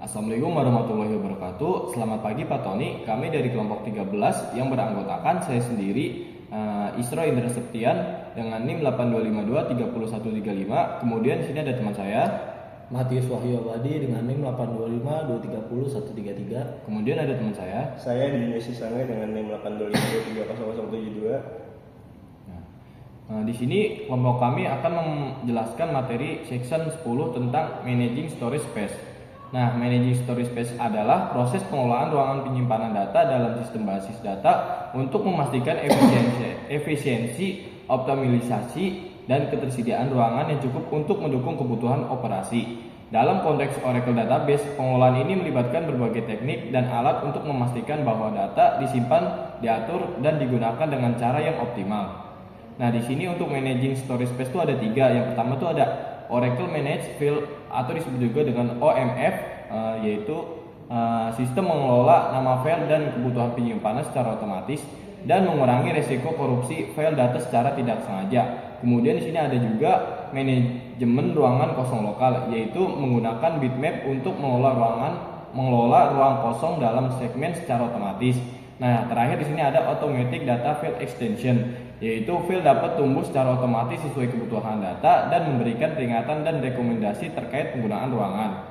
Assalamualaikum warahmatullahi wabarakatuh. Selamat pagi Pak Tony. Kami dari kelompok 13 yang beranggotakan saya sendiri, Isro Indra Septian dengan NIM 82523135. Kemudian di sini ada teman saya, Matius Wahyu Abadi dengan NIM 825230133. kemudian ada teman saya Dinesi Sangai dengan NIM 825230072. Di sini kelompok kami akan menjelaskan materi section 10 tentang managing storage space. Nah, managing storage space adalah proses pengelolaan ruangan penyimpanan data dalam sistem basis data untuk memastikan efisiensi, optimalisasi, dan ketersediaan ruangan yang cukup untuk mendukung kebutuhan operasi. Dalam konteks Oracle Database, pengelolaan ini melibatkan berbagai teknik dan alat untuk memastikan bahwa data disimpan, diatur, dan digunakan dengan cara yang optimal. Nah, di sini untuk managing storage space itu ada 3. Yang pertama itu ada Oracle Managed File atau disebut juga dengan OMF, yaitu sistem mengelola nama file dan kebutuhan penyimpanan secara otomatis dan mengurangi risiko korupsi file data secara tidak sengaja. Kemudian di sini ada juga manajemen ruangan kosong lokal, yaitu menggunakan bitmap untuk mengelola ruang kosong dalam segmen secara otomatis. Nah, terakhir di sini ada automatic data file extension, yaitu file dapat tumbuh secara otomatis sesuai kebutuhan data dan memberikan peringatan dan rekomendasi terkait penggunaan ruangan.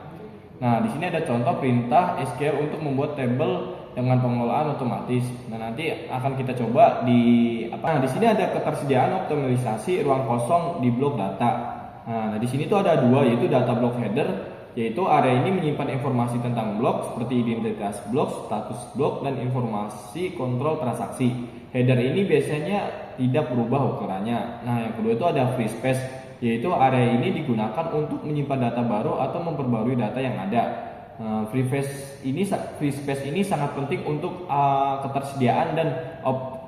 Nah, di sini ada contoh perintah SQL untuk membuat tabel dengan pengelolaan otomatis. Nah, nanti akan kita coba di sini ada ketersediaan optimalisasi ruang kosong di blok data. Nah, di sini tuh ada 2, yaitu data block header, yaitu area ini menyimpan informasi tentang blok seperti identitas blok, status blok, dan informasi kontrol transaksi. Header ini biasanya tidak berubah ukurannya. Nah, yang kedua itu ada free space, yaitu area ini digunakan untuk menyimpan data baru atau memperbarui data yang ada. Free space ini sangat penting untuk ketersediaan dan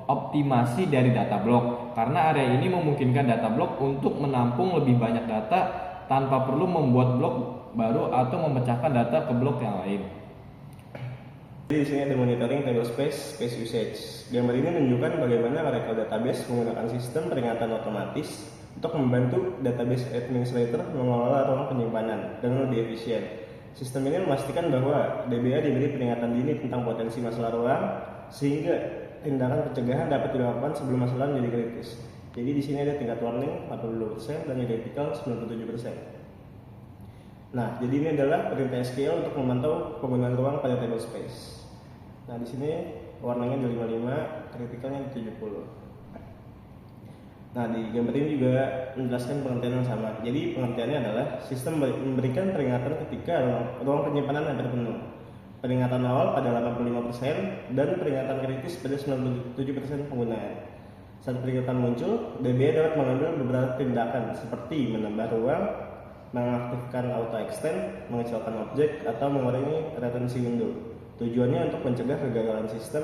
optimasi dari data blok, karena area ini memungkinkan data blok untuk menampung lebih banyak data tanpa perlu membuat blok baru atau memecahkan data ke blok yang lain. Jadi di sini ada monitoring table space usage. Gambar ini menunjukkan bagaimana Oracle Database menggunakan sistem peringatan otomatis untuk membantu database administrator mengelola ruang penyimpanan dengan lebih efisien. Sistem ini memastikan bahwa DBA diberi peringatan dini tentang potensi masalah ruang sehingga tindakan pencegahan dapat dilakukan sebelum masalah menjadi kritis. Jadi di sini ada tingkat warning 42% dan critical 97%. Nah, jadi ini adalah perintah SQL untuk memantau penggunaan ruang pada table space. Nah, di sini warnanya ada 55, kritikalnya 70. Nah, di gambar ini juga menjelaskan pengertian yang sama. Jadi pengertiannya adalah sistem memberikan peringatan ketika ruang penyimpanan hampir penuh. Peringatan awal pada 85% dan peringatan kritis pada 97% penggunaan. Saat peringatan muncul, DBA dapat mengambil beberapa tindakan seperti menambah ruang, mengaktifkan auto extend, mengecilkan objek, atau mengurangi retensi window. Tujuannya untuk mencegah kegagalan sistem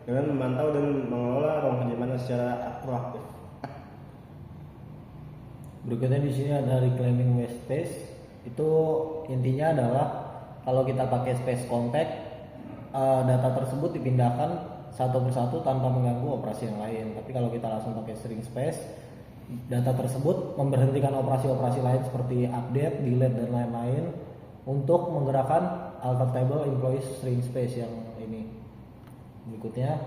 dengan memantau dan mengelola ruang penyimpanan secara proaktif. Berikutnya di sini ada reclaiming waste space. Itu intinya adalah kalau kita pakai space contact, data tersebut dipindahkan satu persatu tanpa mengganggu operasi yang lain. Tapi kalau kita langsung pakai string space, data tersebut memberhentikan operasi-operasi lain seperti update, delete, dan lain-lain untuk menggerakkan alter table employee string space yang ini. Berikutnya,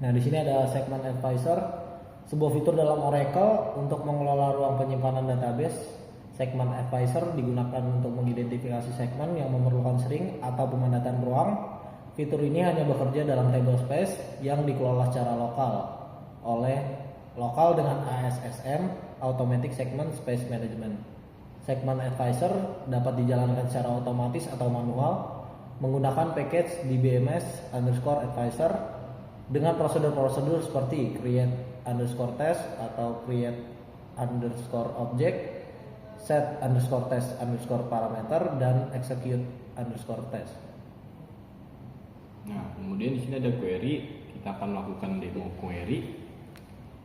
nah di sini ada segment advisor, sebuah fitur dalam Oracle untuk mengelola ruang penyimpanan database. Segment advisor digunakan untuk mengidentifikasi segmen yang memerlukan string atau pemadatan ruang. Fitur ini hanya bekerja dalam table space yang dikelola secara lokal dengan ASSM, Automatic Segment Space Management. Segment Advisor dapat dijalankan secara otomatis atau manual menggunakan package DBMS_advisor dengan prosedur-prosedur seperti create_test atau create_object, set_test_parameter, dan execute_test. Nah, kemudian di sini ada query. Kita akan melakukan demo query.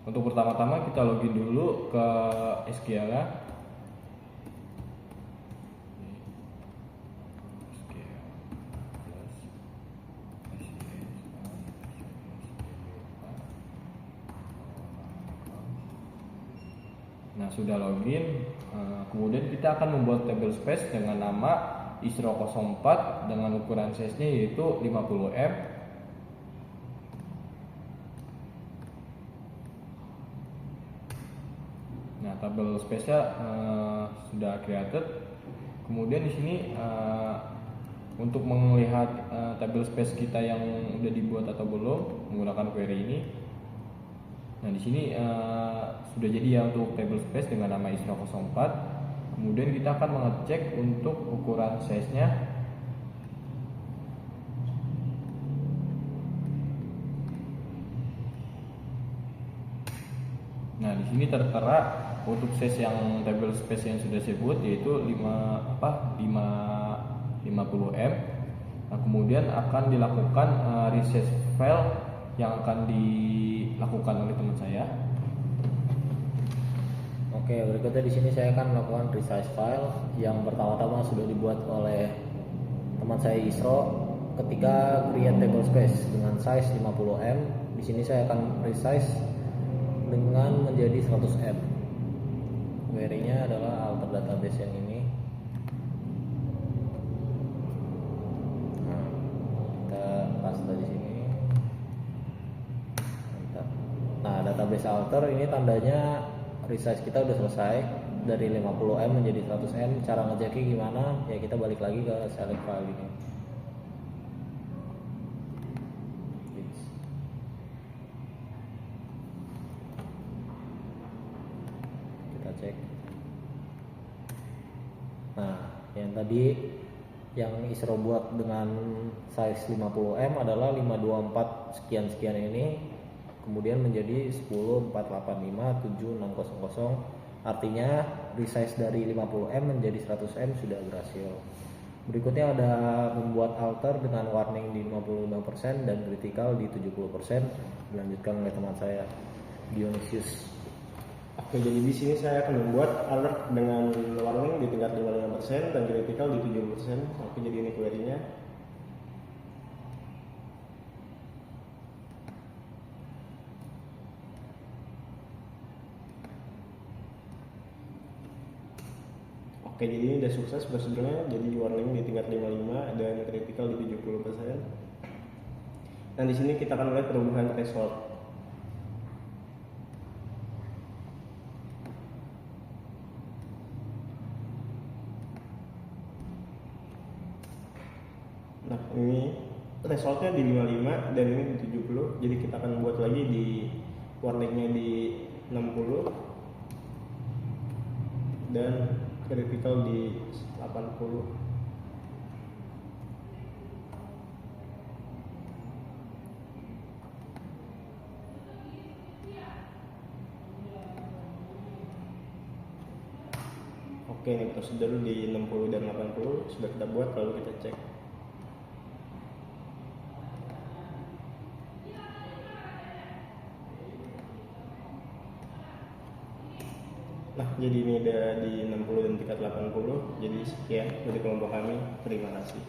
Untuk pertama-tama kita login dulu ke SQL -nya. Nah, sudah login, kemudian kita akan membuat table space dengan nama ISRO 04 dengan ukuran size-nya yaitu 50M. Nah, tabel space-nya sudah created. Kemudian di sini untuk melihat tabel space kita yang udah dibuat atau belum menggunakan query ini. Nah, di sini sudah jadi ya untuk table space dengan nama ISRO 04. Kemudian kita akan mengecek untuk ukuran size-nya. Nah, di sini tertera untuk size yang table space yang sudah saya buat yaitu 50M. Nah, kemudian akan dilakukan resize file yang akan dilakukan oleh teman saya. Oke, berikutnya di sini saya akan melakukan resize file yang pertama-tama sudah dibuat oleh teman saya Isro ketika create table space dengan size 50M. Di sini saya akan resize dengan menjadi 100M. Query-nya adalah alter database yang ini. Nah, kita paste di sini. Mantap. Nah, database alter ini tandanya resize kita udah selesai dari 50M menjadi 100M. Cara ngeceknya gimana? Ya kita balik lagi ke select file ini. Kita cek. Nah, yang tadi yang Isro buat dengan size 50M adalah 524 sekian-sekian ini kemudian menjadi 104857600. Artinya resize dari 50M menjadi 100M sudah berhasil. Berikutnya ada membuat alter dengan warning di 55% dan critical di 70%, dilanjutkan oleh teman saya Dionysius. Oke, jadi di sini saya akan membuat alert dengan warning di tingkat 55% dan critical di 70%. Oke, jadi ini query-nya. Oke, jadi ini udah sukses prosedurnya. Jadi warning di tingkat 55 dan critical di 70%. Dan di sini kita akan lihat perubahan threshold. Nah, ini thresholdnya di 55 dan ini di 70. Jadi kita akan buat lagi di warningnya di 60 dan critical di 80. Oke, ini prosedur di 60 dan 80 sudah kita buat, lalu kita cek. Nah, jadi ini udah di 60 dan tingkat 80. Jadi sekian dari kelompok kami. Terima kasih.